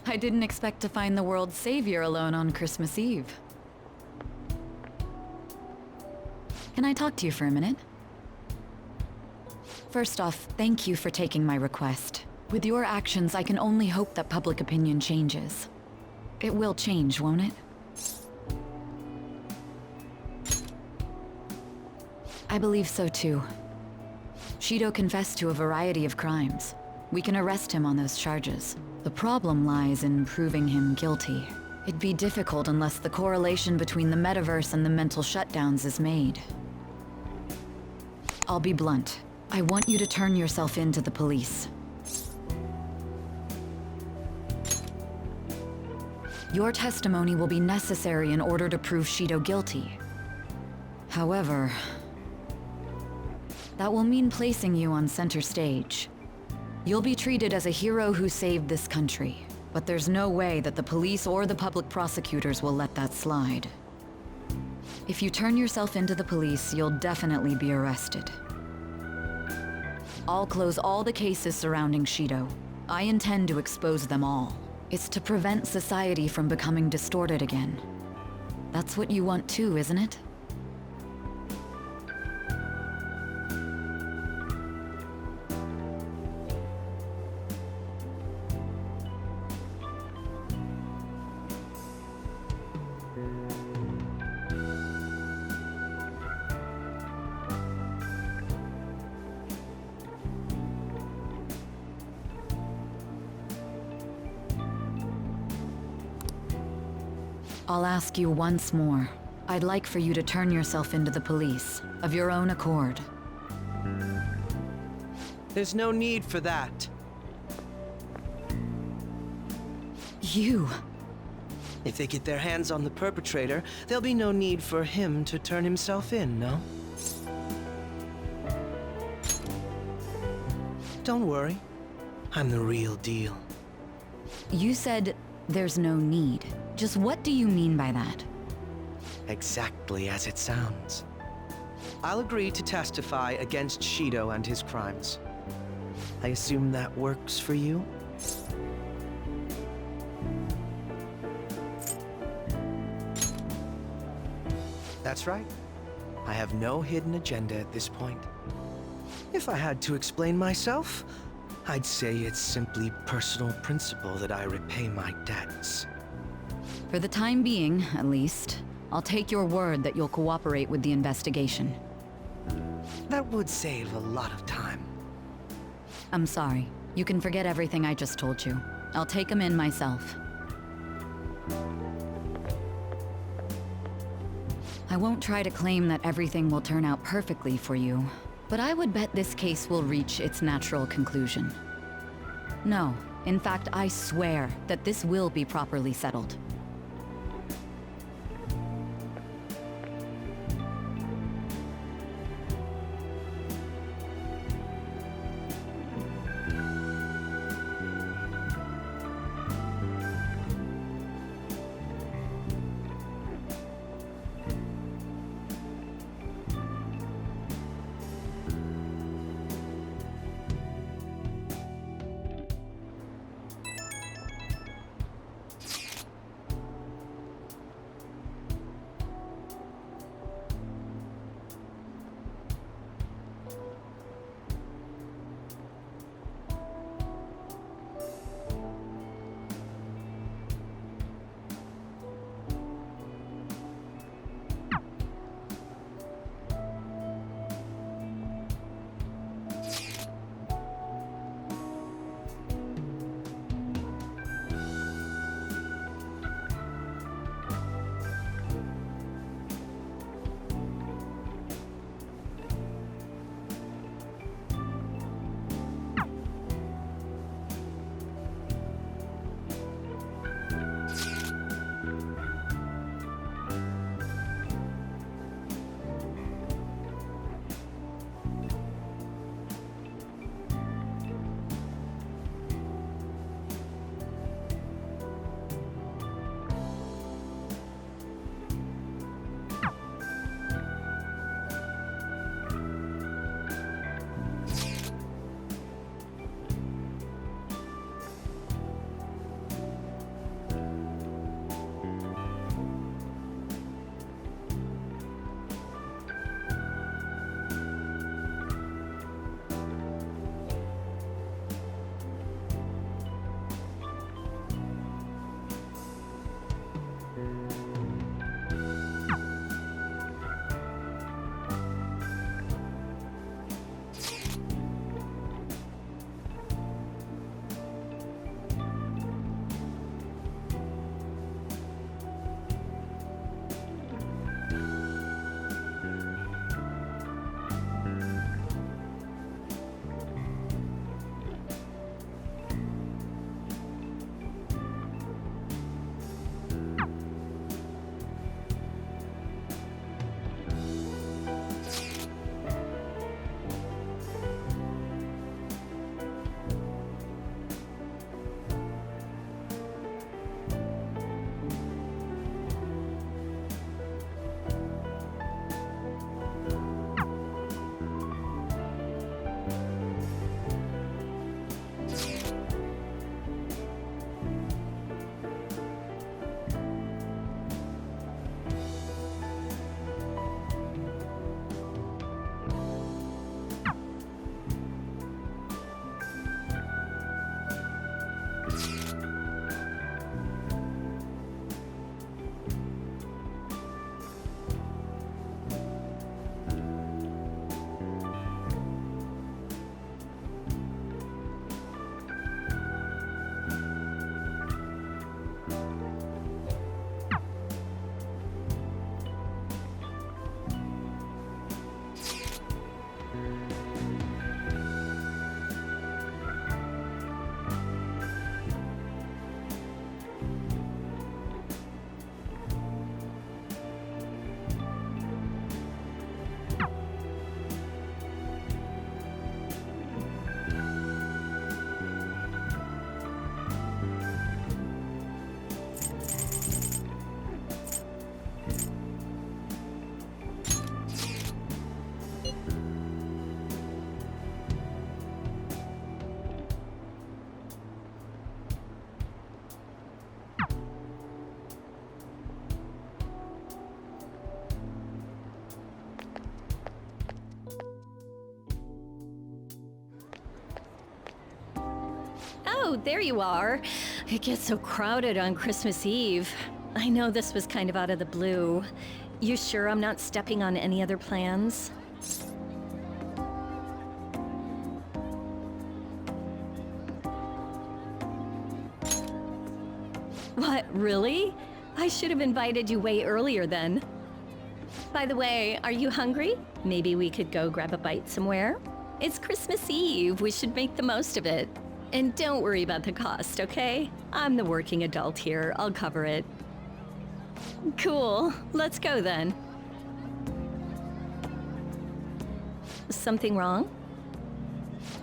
I didn't expect to find the world's savior alone on Christmas Eve. Can I talk to you for a minute? First off, thank you for taking my request. With your actions, I can only hope that public opinion changes. It will change, won't it? I believe so too. Shido confessed to a variety of crimes. We can arrest him on those charges. The problem lies in proving him guilty. It'd be difficult unless the correlation between the metaverse and the mental shutdowns is made. I'll be blunt. I want you to turn yourself in to the police. Your testimony will be necessary in order to prove Shido guilty. However, that will mean placing you on center stage. You'll be treated as a hero who saved this country, but there's no way that the police or the public prosecutors will let that slide. If you turn yourself into the police, you'll definitely be arrested. I'll close all the cases surrounding Shido. I intend to expose them all. It's to prevent society from becoming distorted again. That's what you want too, isn't it? I'll ask you once more. I'd like for you to turn yourself into the police, of your own accord. There's no need for that. You... If they get their hands on the perpetrator, there'll be no need for him to turn himself in, no? Don't worry. I'm the real deal. You said there's no need. Just what do you mean by that? Exactly as it sounds. I'll agree to testify against Shido and his crimes. I assume that works for you? That's right. I have no hidden agenda at this point. If I had to explain myself, I'd say it's simply personal principle that I repay my debts. For the time being, at least, I'll take your word that you'll cooperate with the investigation. That would save a lot of time. I'm sorry. You can forget everything I just told you. I'll take him in myself. I won't try to claim that everything will turn out perfectly for you, but I would bet this case will reach its natural conclusion. No, in fact, I swear that this will be properly settled. Oh, there you are. It gets so crowded on Christmas Eve. I know this was kind of out of the blue. You sure I'm not stepping on any other plans? What, really? I should have invited you way earlier then. By the way, are you hungry? Maybe we could go grab a bite somewhere? It's Christmas Eve, we should make the most of it. And don't worry about the cost, okay? I'm the working adult here, I'll cover it. Cool, let's go then. Something wrong?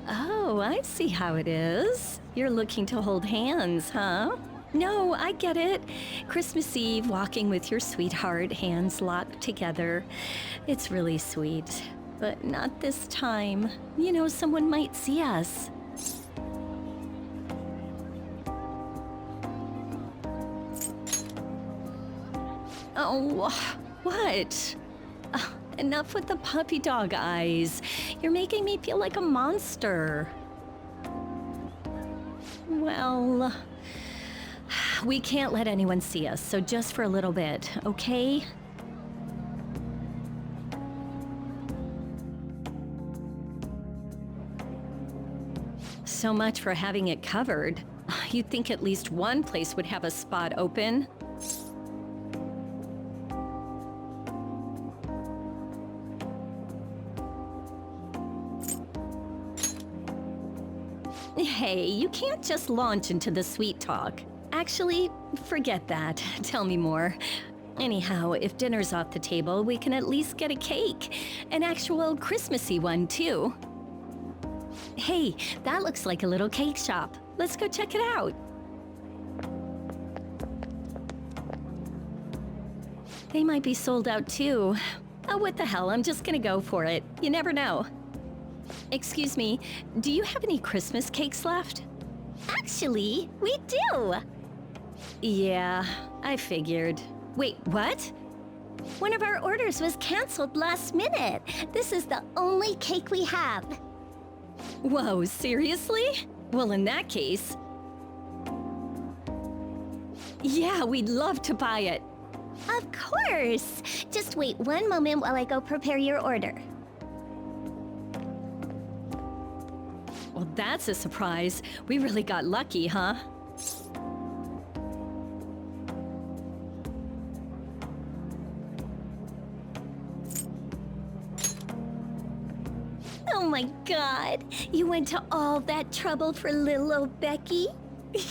Oh, I see how it is. You're looking to hold hands, huh? No, I get it. Christmas Eve, walking with your sweetheart, hands locked together. It's really sweet. But not this time. You know, someone might see us. Oh, what? Enough with the puppy dog eyes. You're making me feel like a monster. Well, we can't let anyone see us, so just for a little bit, okay? So much for having it covered. You'd think at least one place would have a spot open. Hey, you can't just launch into the sweet talk. Actually, forget that. Tell me more. Anyhow, if dinner's off the table, we can at least get a cake. An actual Christmassy one, too. Hey, that looks like a little cake shop. Let's go check it out. They might be sold out, too. Oh, what the hell, I'm just gonna go for it. You never know. Excuse me, do you have any Christmas cakes left? Actually, we do! Yeah, I figured. Wait, what? One of our orders was canceled last minute. This is the only cake we have. Whoa, seriously? Well, in that case... Yeah, we'd love to buy it. Of course! Just wait one moment while I go prepare your order. Well, that's a surprise. We really got lucky, huh? Oh my god! You went to all that trouble for little old Becky?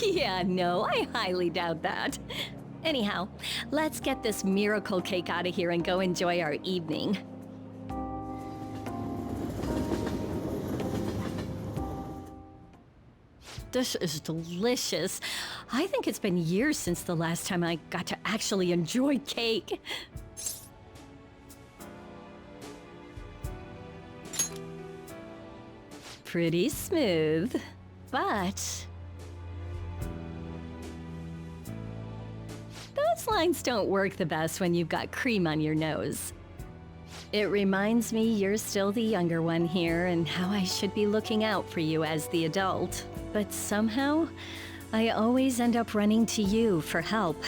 Yeah, no, I highly doubt that. Anyhow, let's get this miracle cake out of here and go enjoy our evening. This is delicious. I think it's been years since the last time I got to actually enjoy cake. Pretty smooth, but... those lines don't work the best when you've got cream on your nose. It reminds me you're still the younger one here and how I should be looking out for you as the adult. But somehow, I always end up running to you for help.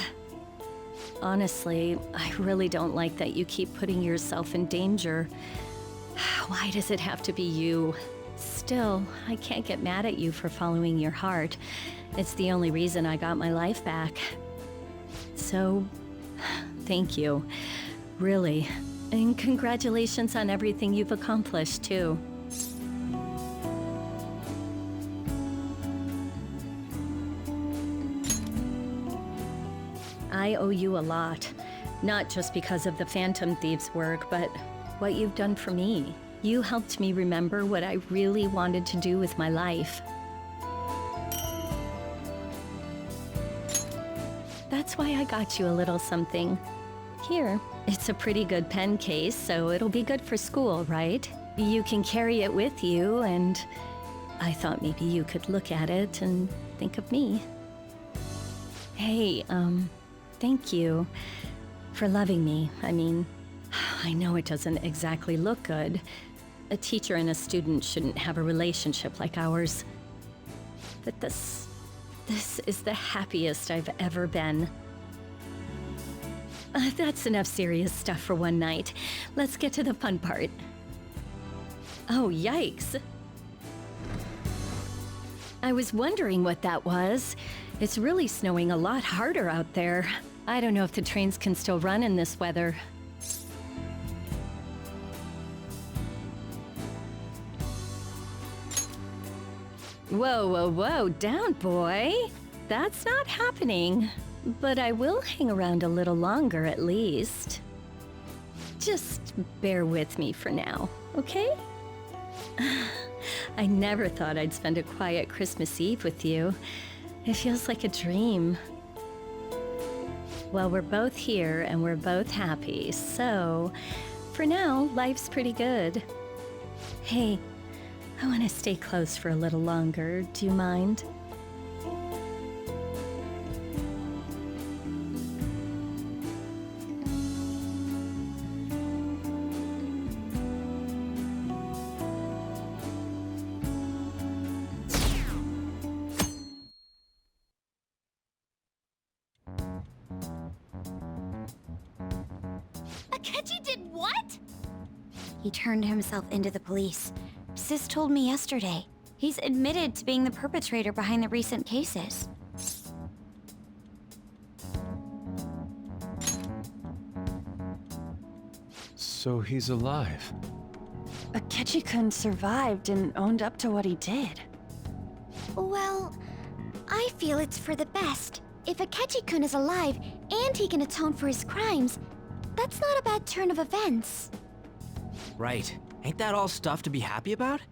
Honestly, I really don't like that you keep putting yourself in danger. Why does it have to be you? Still, I can't get mad at you for following your heart. It's the only reason I got my life back. So, thank you. Really. And congratulations on everything you've accomplished, too. I owe you a lot. Not just because of the Phantom Thieves work, but what you've done for me. You helped me remember what I really wanted to do with my life. That's why I got you a little something. Here, it's a pretty good pen case, so it'll be good for school, right? You can carry it with you, and I thought maybe you could look at it and think of me. Hey, thank you for loving me. I mean, I know it doesn't exactly look good. A teacher and a student shouldn't have a relationship like ours. But this This is the happiest I've ever been. That's enough serious stuff for one night. Let's get to the fun part. Oh, yikes. I was wondering what that was. It's really snowing a lot harder out there. I don't know if the trains can still run in this weather. Whoa, whoa, whoa, down, boy. That's not happening. But I will hang around a little longer at least. Just bear with me for now, okay? I never thought I'd spend a quiet Christmas Eve with you. It feels like a dream. Well, we're both here and we're both happy, so for now, life's pretty good. Hey, I want to stay close for a little longer. Do you mind? Akechi did what? He turned himself into the police. Sis told me yesterday. He's admitted to being the perpetrator behind the recent cases. So he's alive. Akechi-kun survived and owned up to what he did. Well, I feel it's for the best. If Akechi-kun is alive and he can atone for his crimes, that's not a bad turn of events. Right. Ain't that all stuff to be happy about?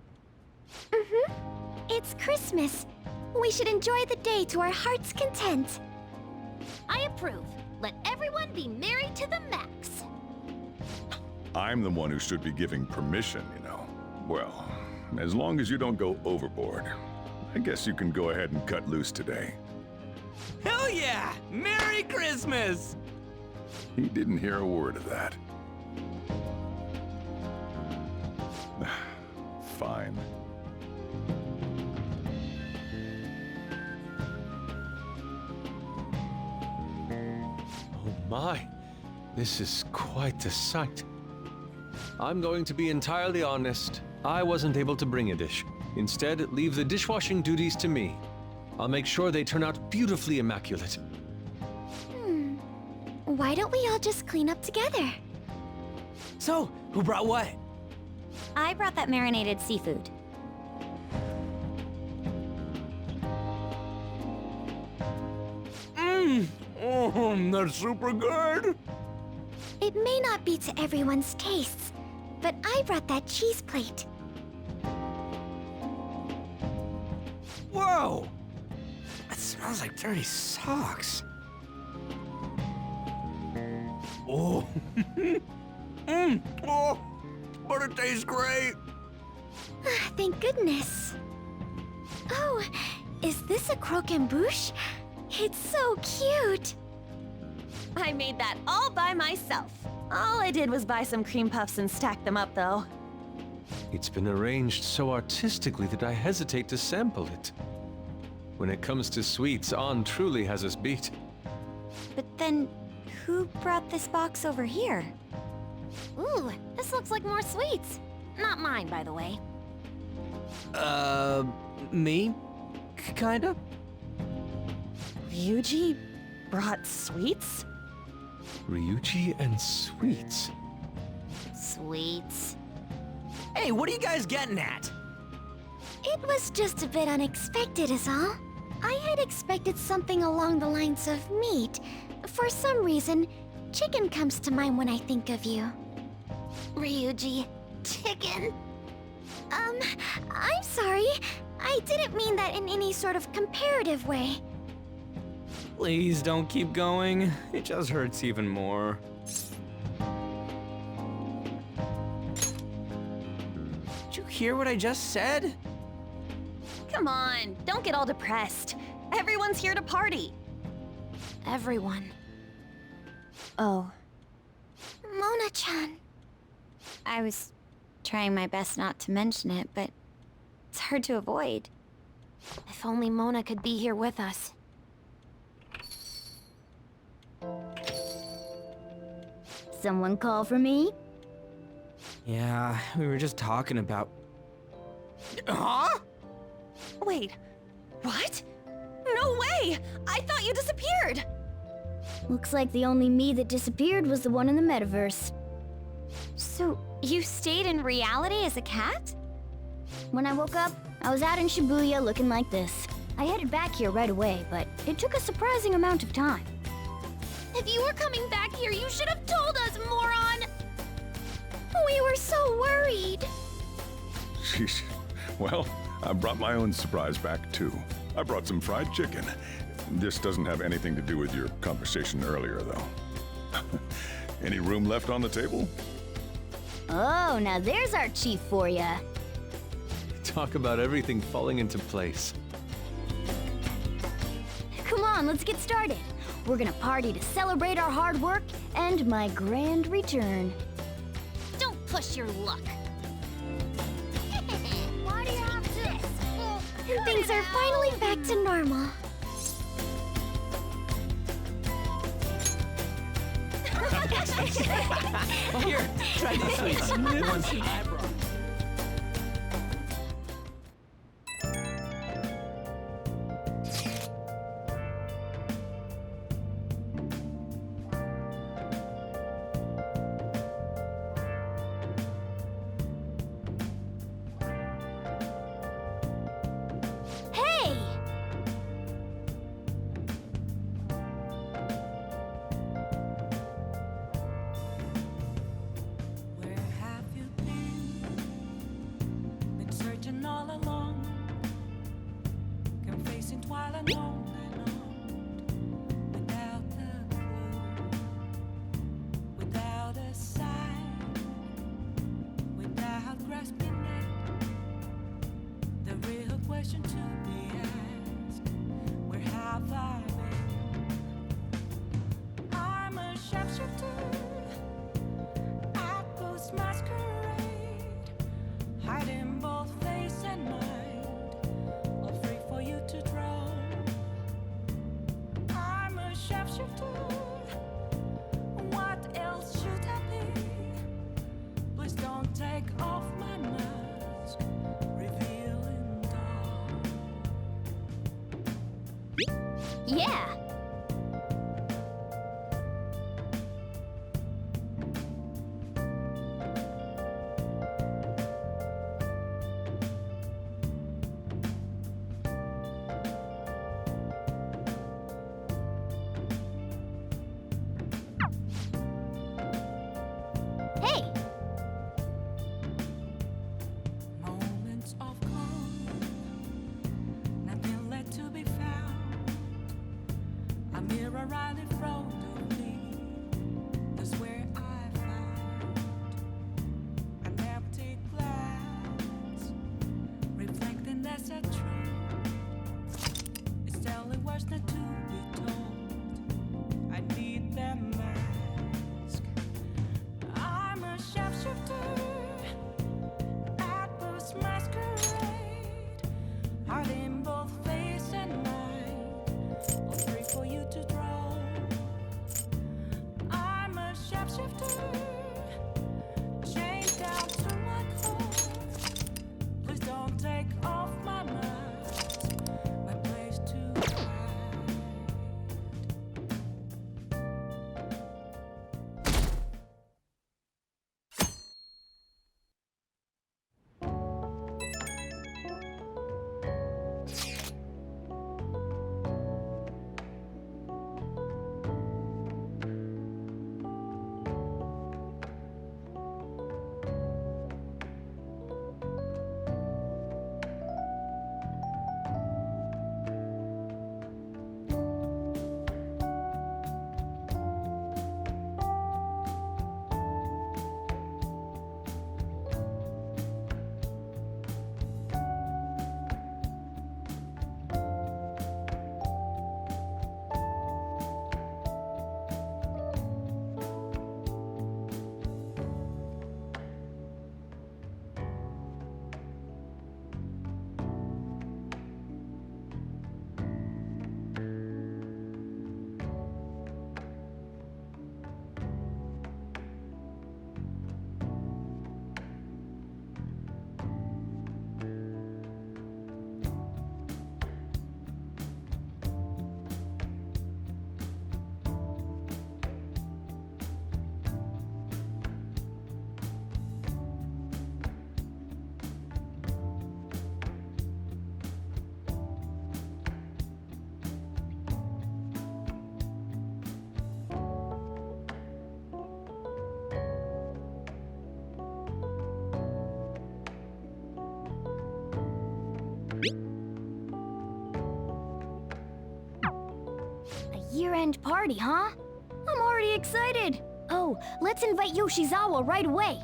Mm-hmm. It's Christmas. We should enjoy the day to our heart's content. I approve. Let everyone be merry to the max. I'm the one who should be giving permission, you know. Well, as long as you don't go overboard, I guess you can go ahead and cut loose today. Hell yeah! Merry Christmas! He didn't hear a word of that. Fine. Oh my, this is quite the sight. I'm going to be entirely honest. I wasn't able to bring a dish. Instead, leave the dishwashing duties to me. I'll make sure they turn out beautifully immaculate. Why don't we all just clean up together? So, who brought what? I brought that marinated seafood. That's super good! It may not be to everyone's tastes, but I brought that cheese plate. Whoa! That smells like dirty socks. Oh. Oh, but it tastes great. Thank goodness. Oh, is this a croquembouche? It's so cute. I made that all by myself. All I did was buy some cream puffs and stack them up, though. It's been arranged so artistically that I hesitate to sample it. When it comes to sweets, An truly has us beat. But then, who brought this box over here? Ooh, this looks like more sweets. Not mine, by the way. Me? Kinda? Ryuji brought sweets? Ryuji and sweets. Sweets. Hey, what are you guys getting at? It was just a bit unexpected is all. I had expected something along the lines of meat. For some reason, chicken comes to mind when I think of you. Ryuji. Chicken. I'm sorry. I didn't mean that in any sort of comparative way. Please don't keep going. It just hurts even more. Did you hear what I just said? Come on, don't get all depressed. Everyone's here to party. Everyone. Oh. Mona-chan. I was trying my best not to mention it, but it's hard to avoid. If only Mona could be here with us. Someone call for me? Yeah, we were just talking about... Huh? Wait, what? No way! I thought you disappeared! Looks like the only me that disappeared was the one in the metaverse. So, you stayed in reality as a cat? When I woke up, I was out in Shibuya looking like this. I headed back here right away, but it took a surprising amount of time. If you were coming back here, you should have told us, moron! We were so worried. Sheesh. Well, I brought my own surprise back, too. I brought some fried chicken. This doesn't have anything to do with your conversation earlier, though. Any room left on the table? Oh, now there's our chief for ya. Talk about everything falling into place. Come on, let's get started. We're gonna party to celebrate our hard work and my grand return. Don't push your luck. Why do you have this? Things are finally back to normal. Here, try these sweets. The ones I brought. Hey! Where have you been? Been searching all along, confessing while alone and on, without a clue, without a sign, without grasping it. The real question to be asked: where have I been? I'm a sharpshooter. Outpost masquerade, hiding both face and mind, all free for you to draw. I'm a sharpshooter. What else should I be? Please don't take off my mask, revealing dawn. Yeah! Hey! Moments of calm, nothing left to be found. A mirror right in front of me, that's where I found an empty glass, reflecting that's a truth. It's telling words not to be told. I need that mask. I'm a sharpshooter. Outpost masquerade, heart in both face and mind, all free for you to draw. year-end party, huh? I'm already excited. Oh, let's invite Yoshizawa right away.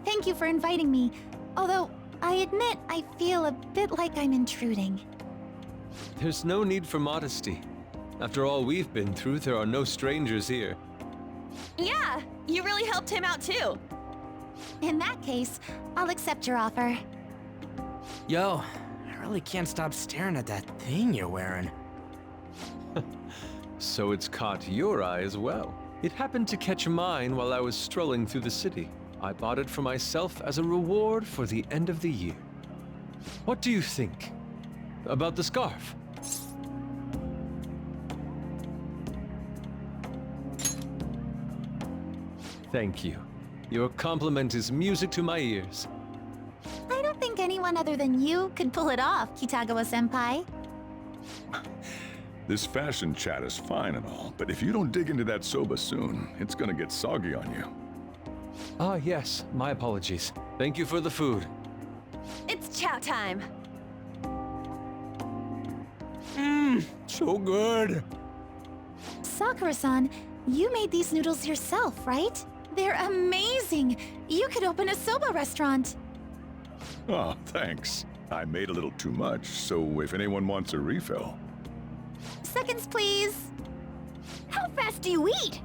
Thank you for inviting me. Although, I admit I feel a bit like I'm intruding. There's no need for modesty. After all we've been through, there are no strangers here. Yeah, you really helped him out too. In that case, I'll accept your offer. Yo, I really can't stop staring at that thing you're wearing. So it's caught your eye as well. It happened to catch mine while I was strolling through the city. I bought it for myself as a reward for the end of the year. What do you think about the scarf? Thank you. Your compliment is music to my ears. I don't think anyone other than you could pull it off, Kitagawa-senpai. This fashion chat is fine and all, but if you don't dig into that soba soon, it's gonna get soggy on you. Ah, yes. My apologies. Thank you for the food. It's chow time. So good. Sakura-san, you made these noodles yourself, right? They're amazing! You could open a soba restaurant. Oh, thanks. I made a little too much, so if anyone wants a refill. Seconds, please. How fast do you eat?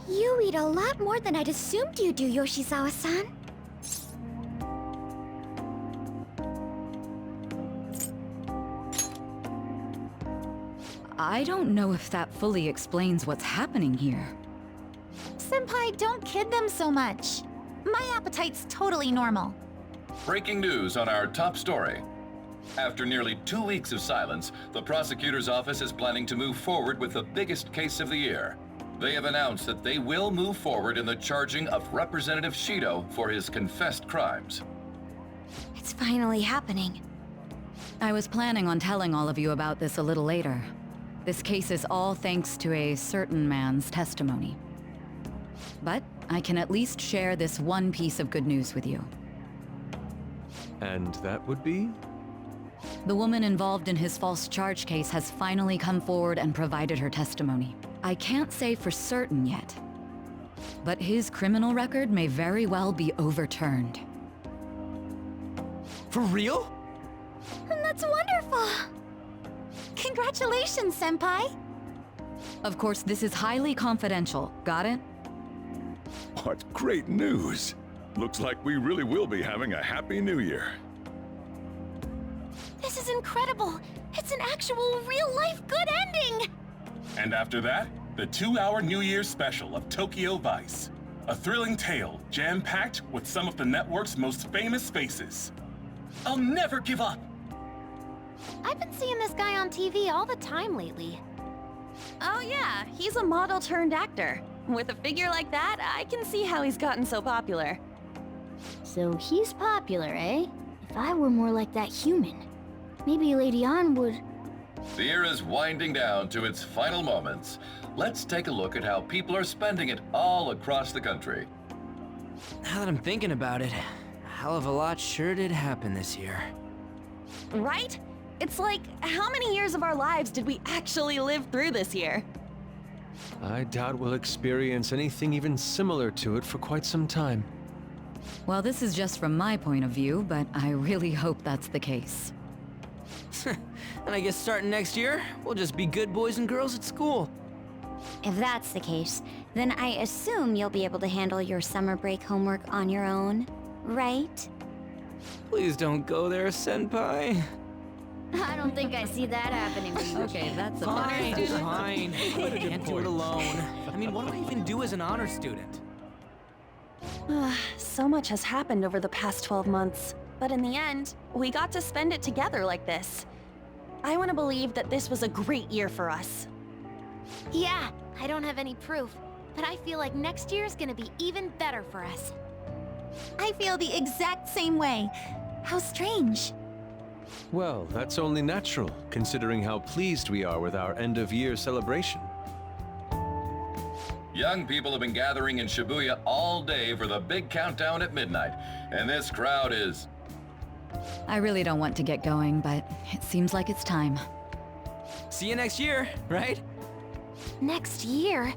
You eat a lot more than I'd assumed you do, Yoshizawa-san. I don't know if that fully explains what's happening here. Senpai, don't kid them so much. My appetite's totally normal. Breaking news on our top story. After nearly 2 weeks of silence, the prosecutor's office is planning to move forward with the biggest case of the year. They have announced that they will move forward in the charging of Representative Shido for his confessed crimes. It's finally happening. I was planning on telling all of you about this a little later. This case is all thanks to a certain man's testimony. But I can at least share this one piece of good news with you. And that would be? The woman involved in his false charge case has finally come forward and provided her testimony. I can't say for certain yet, but his criminal record may very well be overturned. For real? That's wonderful! Congratulations, Senpai! Of course, this is highly confidential. Got it? What great news! Looks like we really will be having a happy new year. This is incredible! It's an actual real-life good ending! And after that, the 2-hour New Year's special of Tokyo Vice. A thrilling tale, jam-packed with some of the network's most famous faces. I'll never give up! I've been seeing this guy on TV all the time lately. Oh yeah, he's a model turned actor. With a figure like that, I can see how he's gotten so popular. So he's popular, eh? If I were more like that human, maybe Lady An would... The year is winding down to its final moments. Let's take a look at how people are spending it all across the country. Now that I'm thinking about it, a hell of a lot sure did happen this year. Right? It's like, how many years of our lives did we actually live through this year? I doubt we'll experience anything even similar to it for quite some time. Well, this is just from my point of view, but I really hope that's the case. And I guess starting next year, we'll just be good boys and girls at school. If that's the case, then I assume you'll be able to handle your summer break homework on your own, right? Please don't go there, Senpai. I don't think I see that happening with you. Okay, that's a Fine, fine. I can't do it alone. I mean, what do I even do as an honor student? So much has happened over the past 12 months. But in the end, we got to spend it together like this. I want to believe that this was a great year for us. Yeah, I don't have any proof, but I feel like next year's gonna be even better for us. I feel the exact same way. How strange. Well, that's only natural, considering how pleased we are with our end-of-year celebration. Young people have been gathering in Shibuya all day for the big countdown at midnight, and this crowd is... I really don't want to get going, but it seems like it's time. See you next year, right? Next year?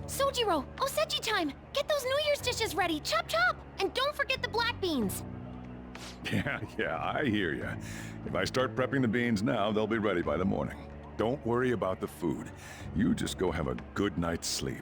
Sojiro! Osechi time! Get those New Year's dishes ready! Chop chop! And don't forget the black beans! Yeah, I hear ya. If I start prepping the beans now, they'll be ready by the morning. Don't worry about the food. You just go have a good night's sleep.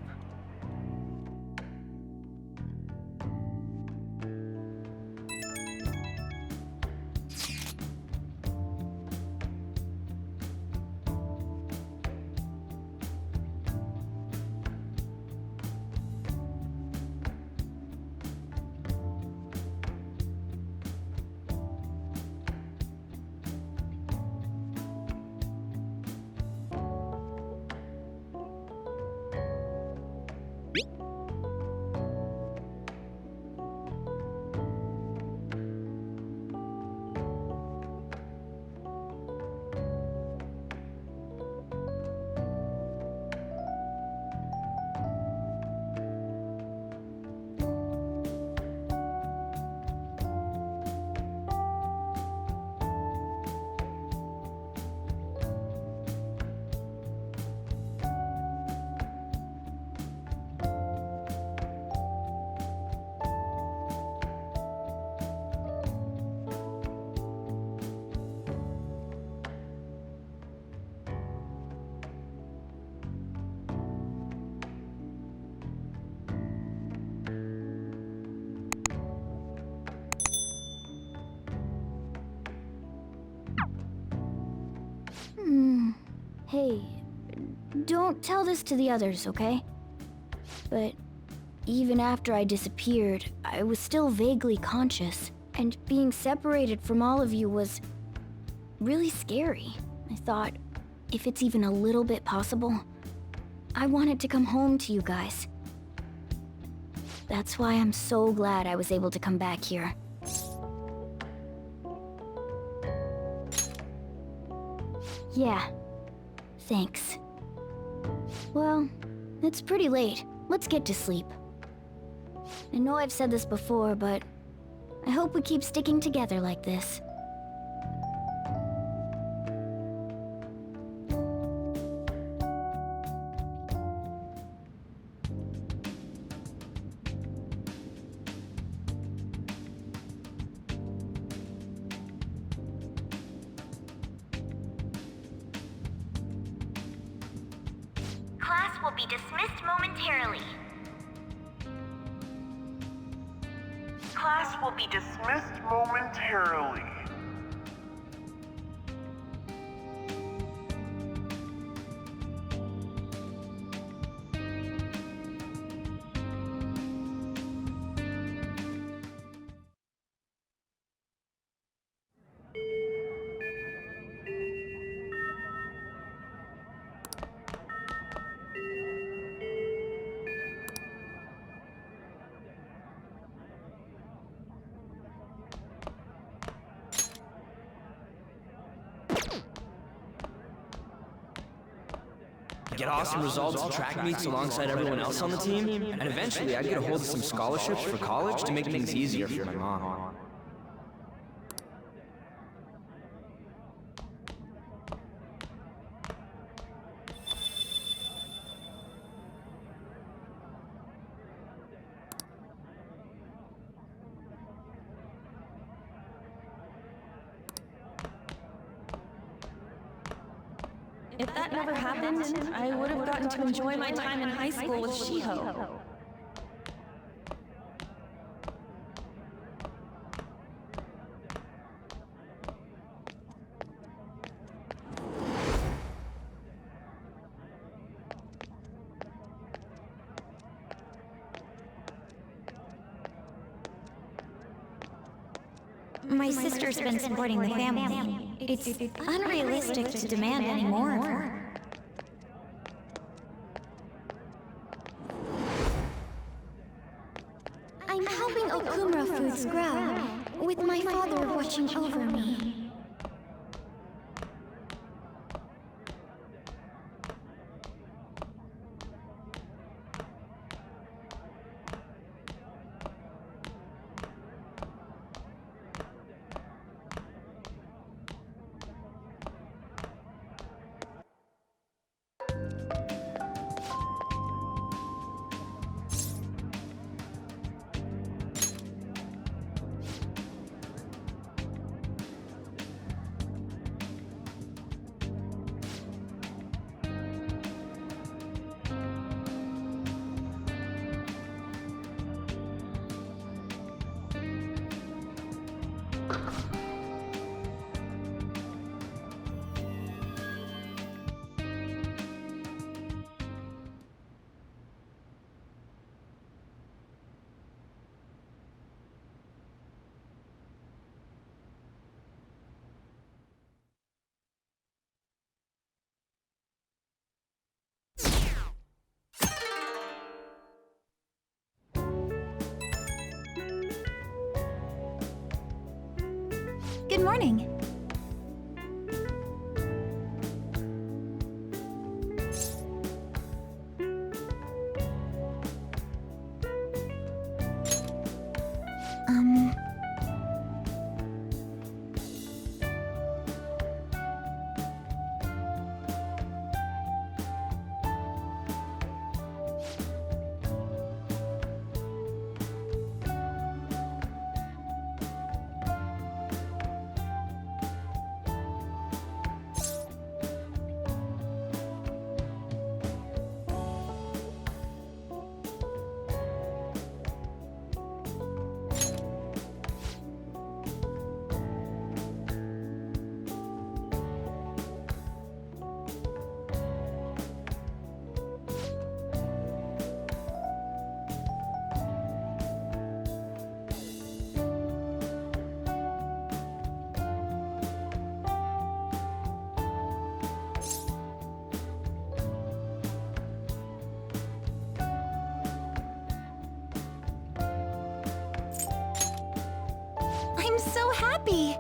Hey, don't tell this to the others, okay? But even after I disappeared, I was still vaguely conscious, and being separated from all of you was really scary. I thought, if it's even a little bit possible, I wanted to come home to you guys. That's why I'm so glad I was able to come back here. Yeah. Thanks. Well, it's pretty late. Let's get to sleep. I know I've said this before, but I hope we keep sticking together like this. Class will be dismissed momentarily. Class will be dismissed momentarily. Get awesome results at track meets alongside everyone else on the team, and eventually I'd get a hold of some scholarships for college to make things easier for my mom. If that never happened, I would have gotten to enjoy my time in high school with Shiho. My sister's been supporting the family. It's unrealistic to demand any more of her. I'm helping Okumura Foods grow, with my father watching over me. Good morning. I'm so happy!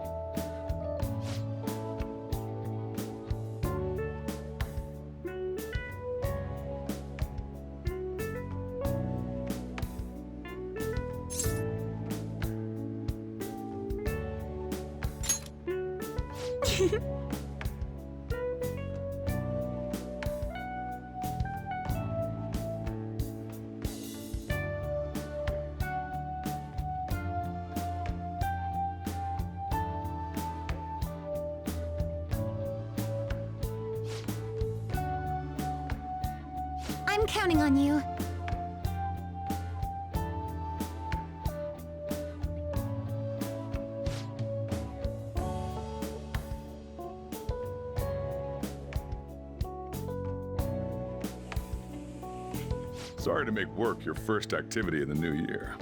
I'm counting on you. Sorry to make work your first activity in the new year.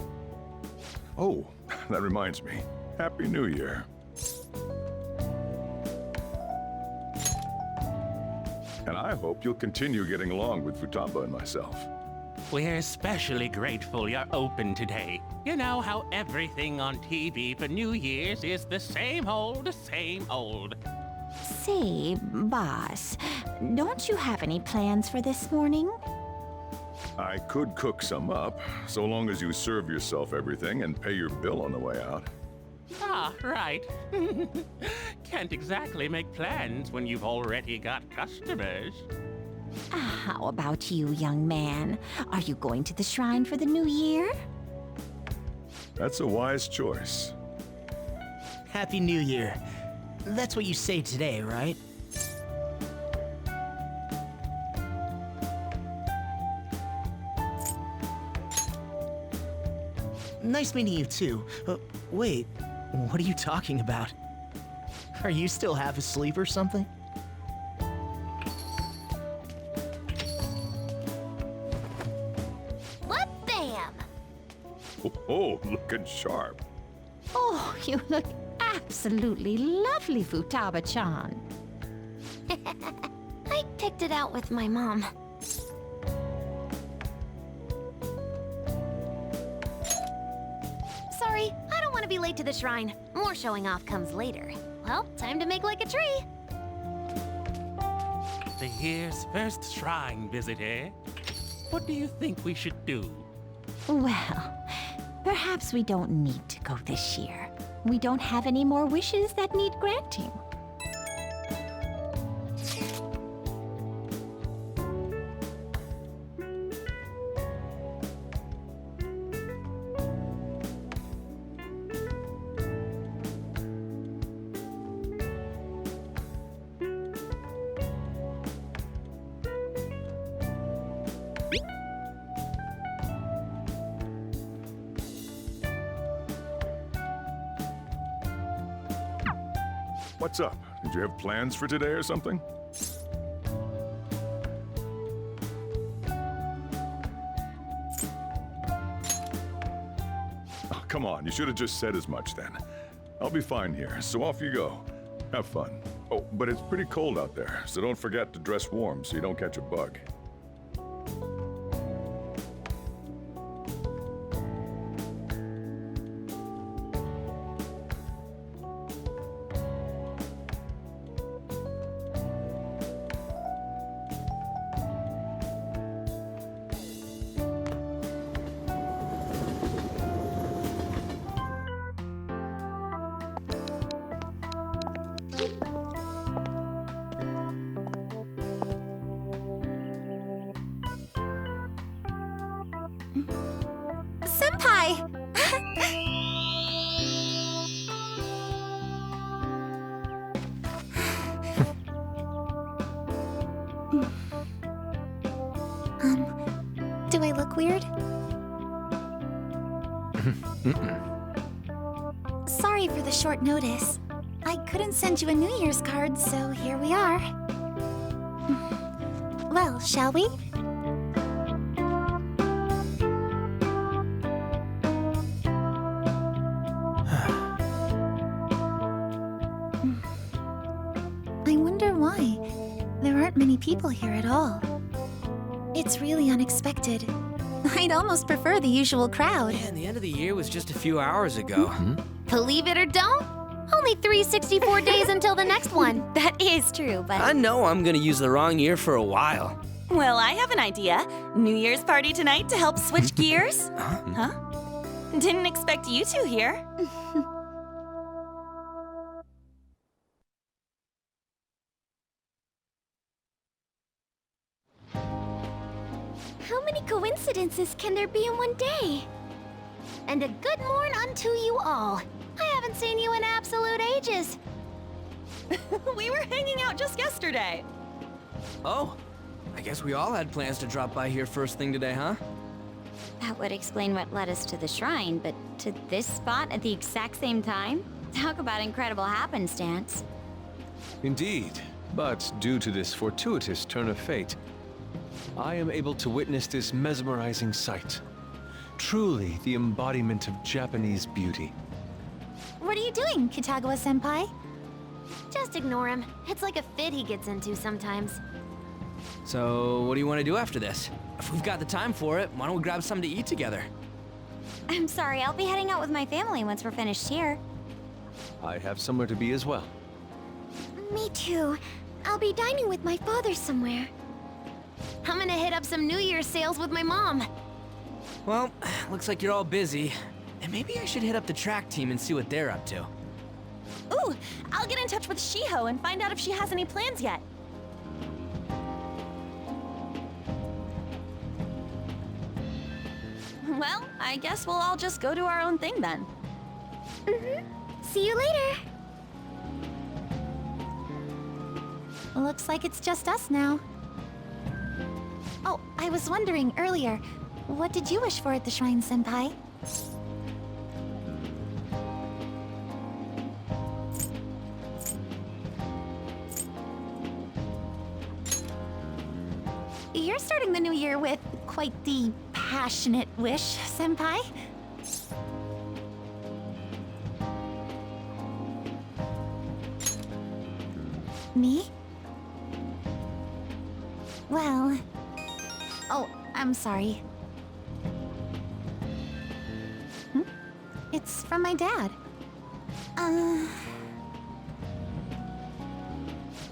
Oh, that reminds me. Happy New Year. And I hope you'll continue getting along with Futaba and myself. We're especially grateful you're open today. You know how everything on TV for New Year's is the same old, same old. Say, boss, don't you have any plans for this morning? I could cook some up, so long as you serve yourself everything and pay your bill on the way out. Ah, right. Can't exactly make plans when you've already got customers. How about you, young man? Are you going to the shrine for the new year? That's a wise choice. Happy New Year. That's what you say today, right? Nice meeting you too. Wait, what are you talking about? Are you still half asleep or something? What bam! Oh, looking sharp. Oh, you look absolutely lovely, Futaba-chan. I picked it out with my mom. Sorry, I don't want to be late to the shrine. More showing off comes later. Well, time to make like a tree. The year's first shrine visit, eh? What do you think we should do? Well, perhaps we don't need to go this year. We don't have any more wishes that need granting. What's up? Did you have plans for today or something? Oh, come on, you should have just said as much then. I'll be fine here, so off you go. Have fun. Oh, but it's pretty cold out there, so don't forget to dress warm so you don't catch a bug. Do I look weird? Sorry for the short notice. I couldn't send you a New Year's card, so here we are. Well, shall we? I wonder why. There aren't many people here at all. It's really unexpected. I'd almost prefer the usual crowd. Man, the end of the year was just a few hours ago. Believe it or don't, only 364 days until the next one. That is true, but... I know I'm gonna use the wrong year for a while. Well, I have an idea. New Year's party tonight to help switch gears? Huh? Didn't expect you two here. How many coincidences can there be in one day? And a good morn unto you all. I haven't seen you in absolute ages. We were hanging out just yesterday. Oh, I guess we all had plans to drop by here first thing today, huh? That would explain what led us to the shrine, but to this spot at the exact same time? Talk about incredible happenstance. Indeed, but due to this fortuitous turn of fate, I am able to witness this mesmerizing sight. Truly the embodiment of Japanese beauty. What are you doing, Kitagawa-senpai? Just ignore him. It's like a fit he gets into sometimes. So, what do you want to do after this? If we've got the time for it, why don't we grab something to eat together? I'm sorry, I'll be heading out with my family once we're finished here. I have somewhere to be as well. Me too. I'll be dining with my father somewhere. I'm gonna hit up some New Year's sales with my mom. Well, looks like you're all busy. And maybe I should hit up the track team and see what they're up to. Ooh, I'll get in touch with Shiho and find out if she has any plans yet. Well, I guess we'll all just go do our own thing then. See you later. Looks like it's just us now. Oh, I was wondering earlier, what did you wish for at the shrine, senpai? You're starting the new year with quite the passionate wish, senpai. Me? Well... Oh, I'm sorry. It's from my dad.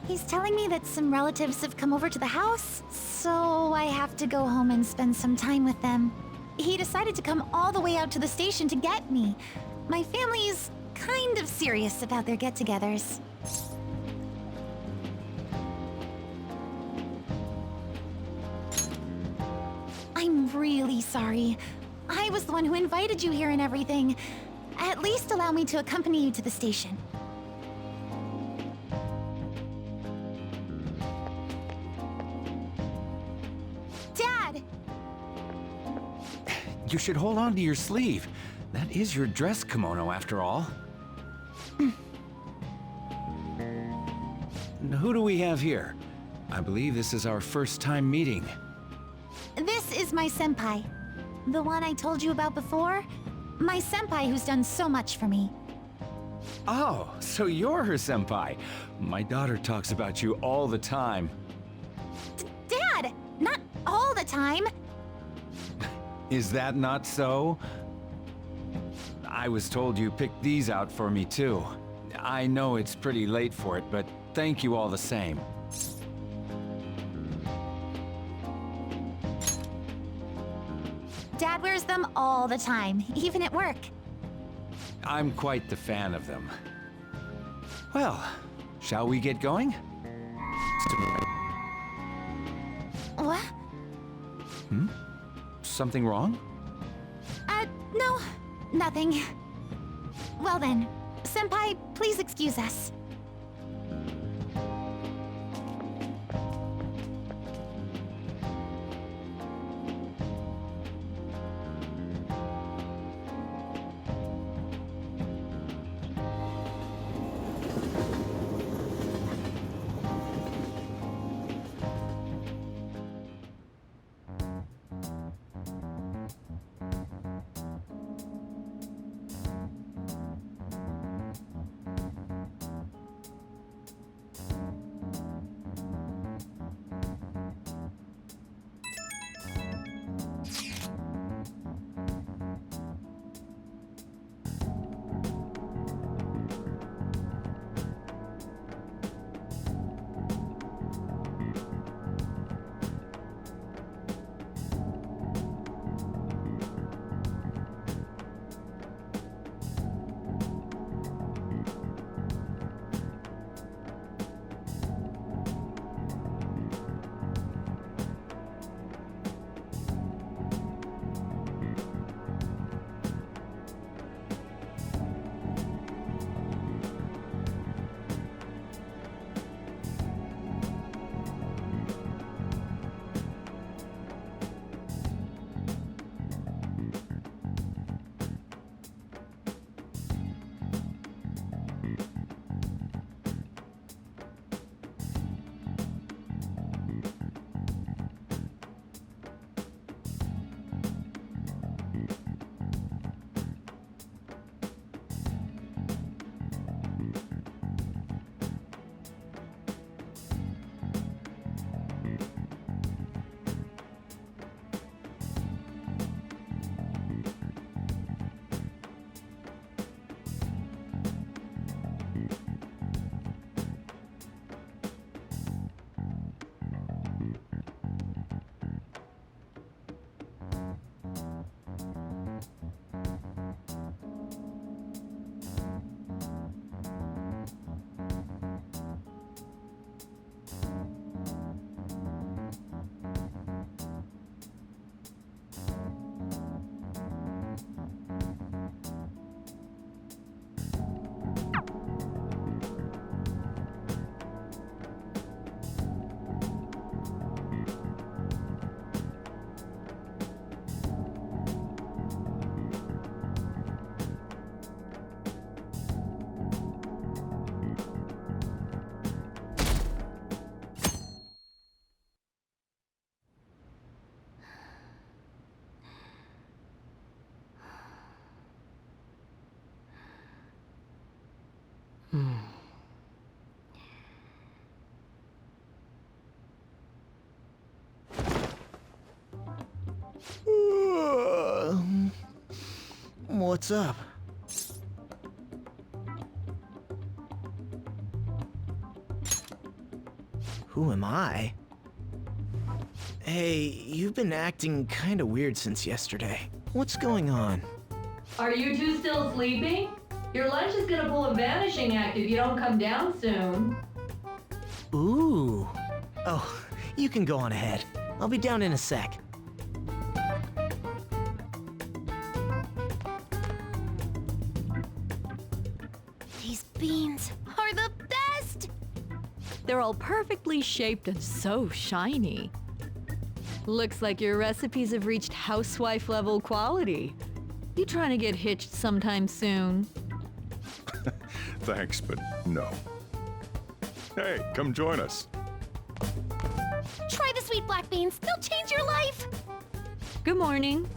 He's telling me that some relatives have come over to the house, so I have to go home and spend some time with them. He decided to come all the way out to the station to get me. My family's kind of serious about their get-togethers. I'm really sorry. I was the one who invited you here and everything. At least allow me to accompany you to the station. Dad! You should hold on to your sleeve. That is your dress kimono, after all. Who do we have here? I believe this is our first time meeting. This is my senpai. The one I told you about before? My senpai who's done so much for me. Oh, so you're her senpai. My daughter talks about you all the time. Dad! Not all the time! Is that not so? I was told you picked these out for me too. I know it's pretty late for it, but thank you all the same. Dad wears them all the time, even at work. I'm quite the fan of them. Well, shall we get going? What? Something wrong? No. Nothing. Well then, Senpai, please excuse us. What's up? Who am I? Hey, you've been acting kinda weird since yesterday. What's going on? Are you two still sleeping? Your lunch is gonna pull a vanishing act if you don't come down soon. Ooh. Oh, you can go on ahead. I'll be down in a sec. These beans are the best! They're all perfectly shaped and so shiny. Looks like your recipes have reached housewife level quality. You trying to get hitched sometime soon? Thanks, but no. Hey, come join us. Try the sweet black beans, they'll change your life! Good morning.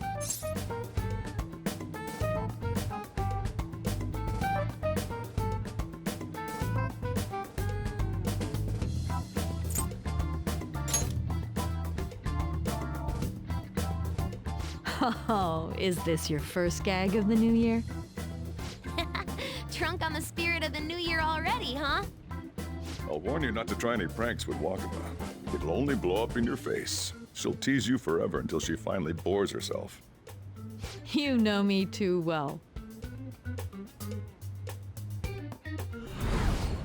Oh, is this your first gag of the new year? Drunk on the spirit of the new year already, huh? I'll warn you not to try any pranks with Wakaba. It'll only blow up in your face. She'll tease you forever until she finally bores herself. You know me too well.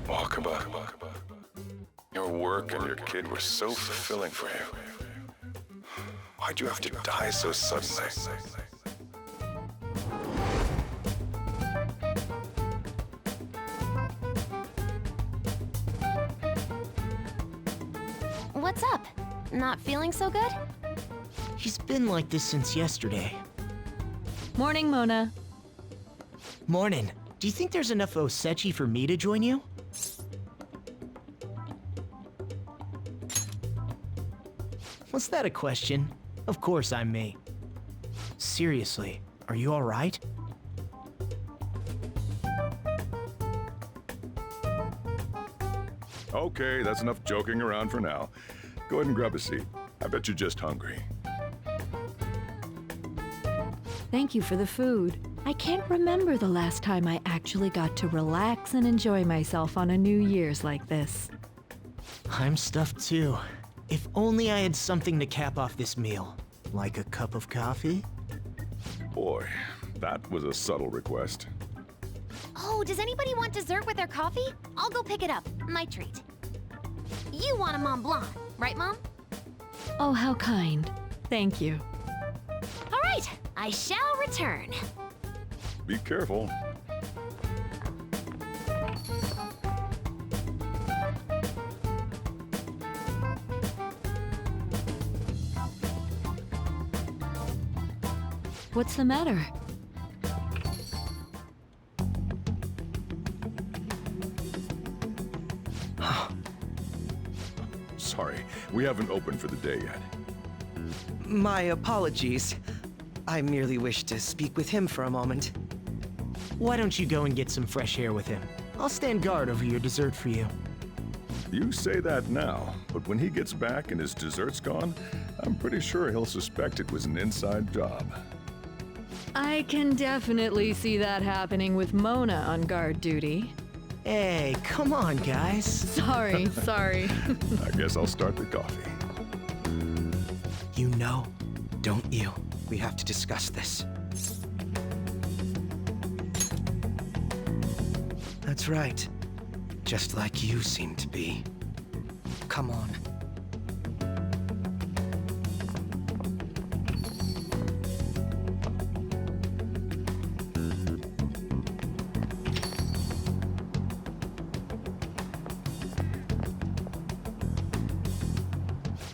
Wakaba, your work and your kid were so fulfilling for you. Why'd you have to die so suddenly? Not feeling so good? He's been like this since yesterday. Morning, Mona. Morning. Do you think there's enough osechi for me to join you? Was that a question? Of course I'm me. Seriously, are you alright? Okay, that's enough joking around for now. Go ahead and grab a seat. I bet you're just hungry. Thank you for the food. I can't remember the last time I actually got to relax and enjoy myself on a New Year's like this. I'm stuffed too. If only I had something to cap off this meal. Like a cup of coffee? Boy, that was a subtle request. Oh, does anybody want dessert with their coffee? I'll go pick it up. My treat. You want a Mont Blanc, right, Mom? Oh, how kind. Thank you. All right, I shall return. Be careful. What's the matter? Sorry, we haven't opened for the day yet. My apologies. I merely wish to speak with him for a moment. Why don't you go and get some fresh air with him? I'll stand guard over your dessert for you. You say that now, but when he gets back and his dessert's gone, I'm pretty sure he'll suspect it was an inside job. I can definitely see that happening with Mona on guard duty. Hey, come on, guys. Sorry. I guess I'll start the coffee. You know, don't you? We have to discuss this. That's right. Just like you seem to be. Come on.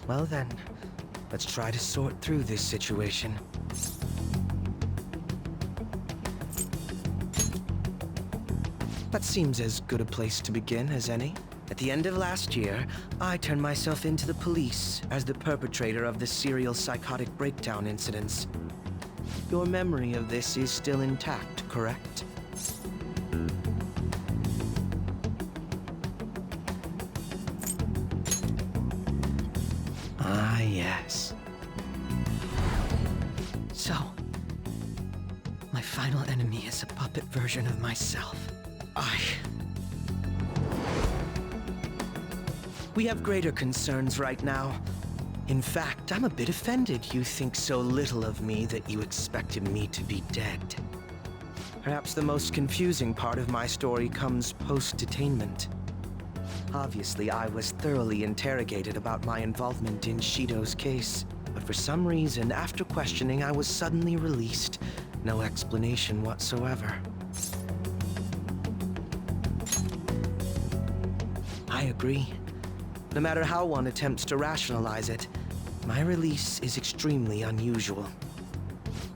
Well then, let's try to sort through this situation. That seems as good a place to begin as any. At the end of last year, I turned myself into the police as the perpetrator of the serial psychotic breakdown incidents. Your memory of this is still intact, correct? Ah, yes. So, my final enemy is a puppet version of myself. We have greater concerns right now. In fact, I'm a bit offended you think so little of me that you expected me to be dead. Perhaps the most confusing part of my story comes post-detainment. Obviously, I was thoroughly interrogated about my involvement in Shido's case, but for some reason, after questioning, I was suddenly released. No explanation whatsoever. I agree. No matter how one attempts to rationalize it, my release is extremely unusual.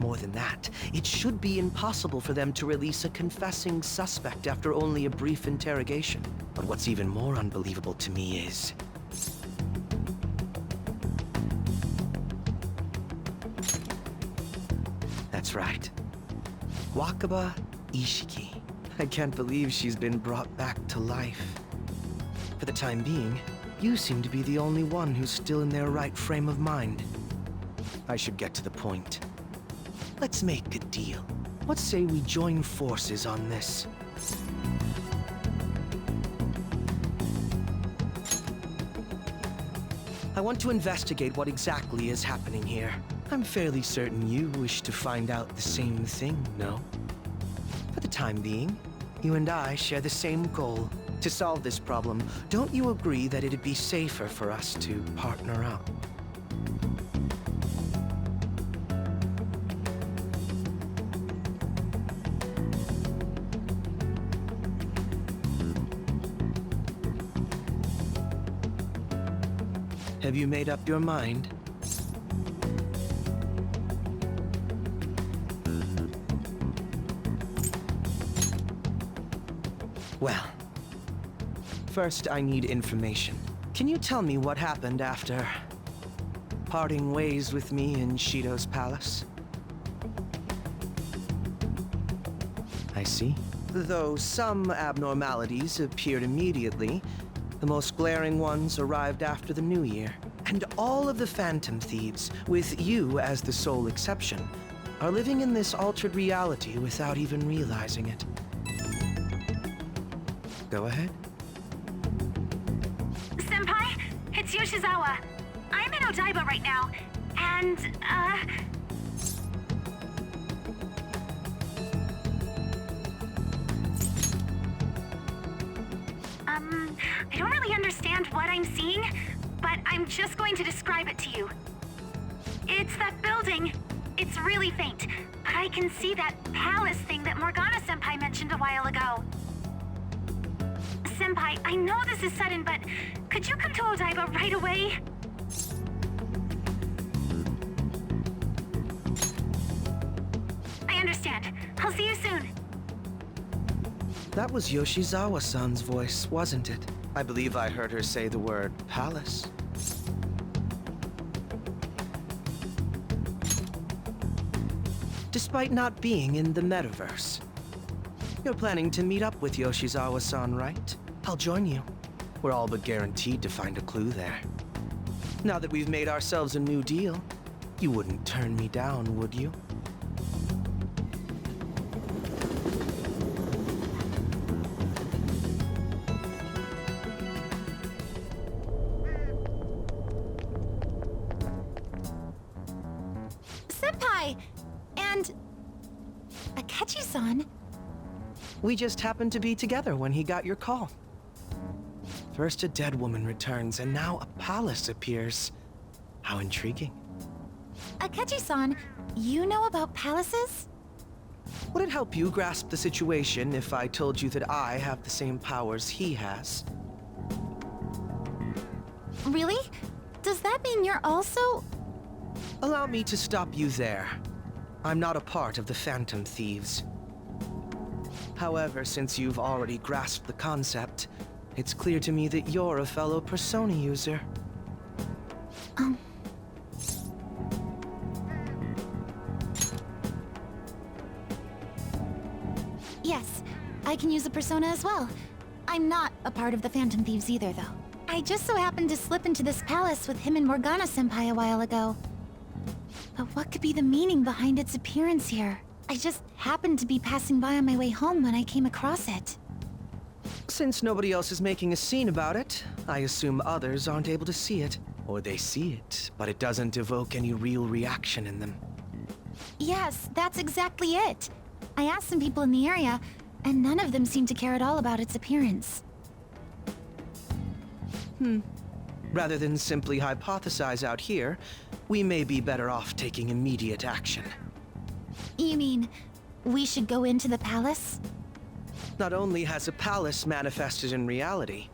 More than that, it should be impossible for them to release a confessing suspect after only a brief interrogation. But what's even more unbelievable to me is... That's right. Wakaba Ishiki. I can't believe she's been brought back to life. For the time being, you seem to be the only one who's still in their right frame of mind. I should get to the point. Let's make a deal. What say we join forces on this? I want to investigate what exactly is happening here. I'm fairly certain you wish to find out the same thing, no? For the time being, you and I share the same goal. To solve this problem, don't you agree that it'd be safer for us to partner up? Have you made up your mind? Well, first I need information. Can you tell me what happened after parting ways with me in Shido's palace? I see. Though some abnormalities appeared immediately, the most glaring ones arrived after the New Year. And all of the Phantom Thieves, with you as the sole exception, are living in this altered reality without even realizing it. Go ahead. Senpai, it's Yoshizawa. I'm in Odaiba right now, and, I don't really understand what I'm seeing, but I'm just going to describe it to you. It's that building. It's really faint, but I can see that palace thing that Morgana-senpai mentioned a while ago. Senpai, I know this is sudden, but could you come to Odaiba right away? I understand. I'll see you soon. That was Yoshizawa-san's voice, wasn't it? I believe I heard her say the word palace. Despite not being in the metaverse. You're planning to meet up with Yoshizawa-san, right? I'll join you. We're all but guaranteed to find a clue there. Now that we've made ourselves a new deal, you wouldn't turn me down, would you? Senpai! And... Akechi-san? We just happened to be together when he got your call. First a dead woman returns, and now a palace appears. How intriguing. Akechi-san, you know about palaces? Would it help you grasp the situation if I told you that I have the same powers he has? Really? Does that mean you're also... Allow me to stop you there. I'm not a part of the Phantom Thieves. However, since you've already grasped the concept, it's clear to me that you're a fellow Persona user. Yes, I can use a persona as well. I'm not a part of the Phantom Thieves either, though. I just so happened to slip into this palace with him and Morgana-senpai a while ago. But what could be the meaning behind its appearance here? I just happened to be passing by on my way home when I came across it. Since nobody else is making a scene about it, I assume others aren't able to see it. Or they see it, but it doesn't evoke any real reaction in them. Yes, that's exactly it. I asked some people in the area, and none of them seemed to care at all about its appearance. Rather than simply hypothesize out here, we may be better off taking immediate action. You mean, we should go into the palace? Not only has a palace manifested in reality,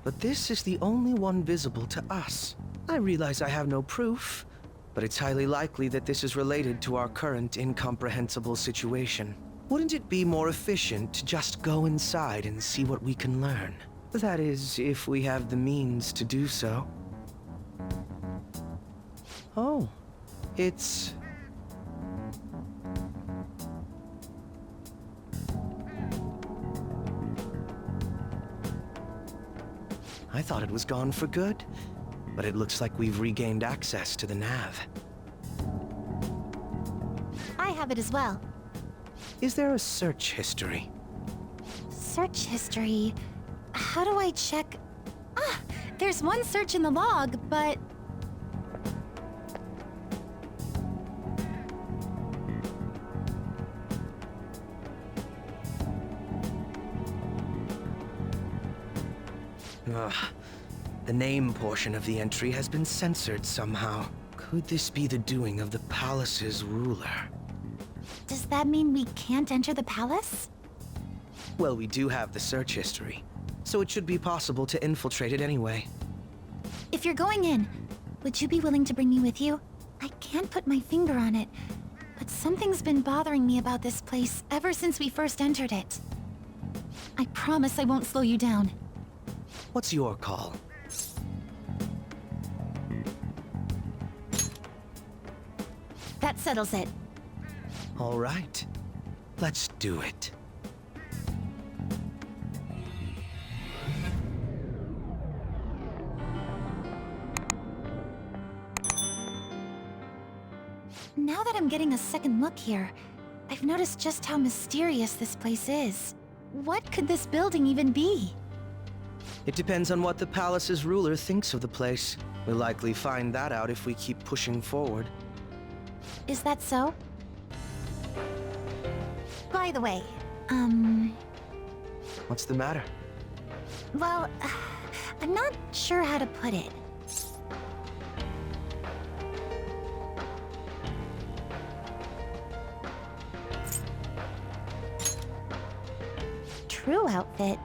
but this is the only one visible to us. I realize I have no proof, but it's highly likely that this is related to our current incomprehensible situation. Wouldn't it be more efficient to just go inside and see what we can learn? That is, if we have the means to do so. Oh, it's... I thought it was gone for good, but it looks like we've regained access to the nav. I have it as well. Is there a search history? Search history? How do I check? Ah, there's one search in the log, but... Ugh. The name portion of the entry has been censored somehow. Could this be the doing of the palace's ruler? Does that mean we can't enter the palace? Well, we do have the search history, so it should be possible to infiltrate it anyway. If you're going in, Would you be willing to bring me with you? I can't put my finger on it, but something's been bothering me about this place ever since we first entered it. I promise I won't slow you down. What's your call? That settles it. All right. Let's do it. Now that I'm getting a second look here, I've noticed just how mysterious this place is. What could this building even be? It depends on what the palace's ruler thinks of the place. We'll likely find that out if we keep pushing forward. Is that so? By the way, What's the matter? well, I'm not sure how to put it. True outfit.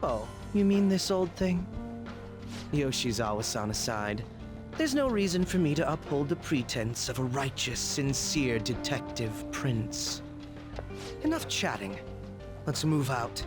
Oh, you mean this old thing? Yoshizawa-san aside, there's no reason for me to uphold the pretense of a righteous, sincere detective prince. Enough chatting. Let's move out.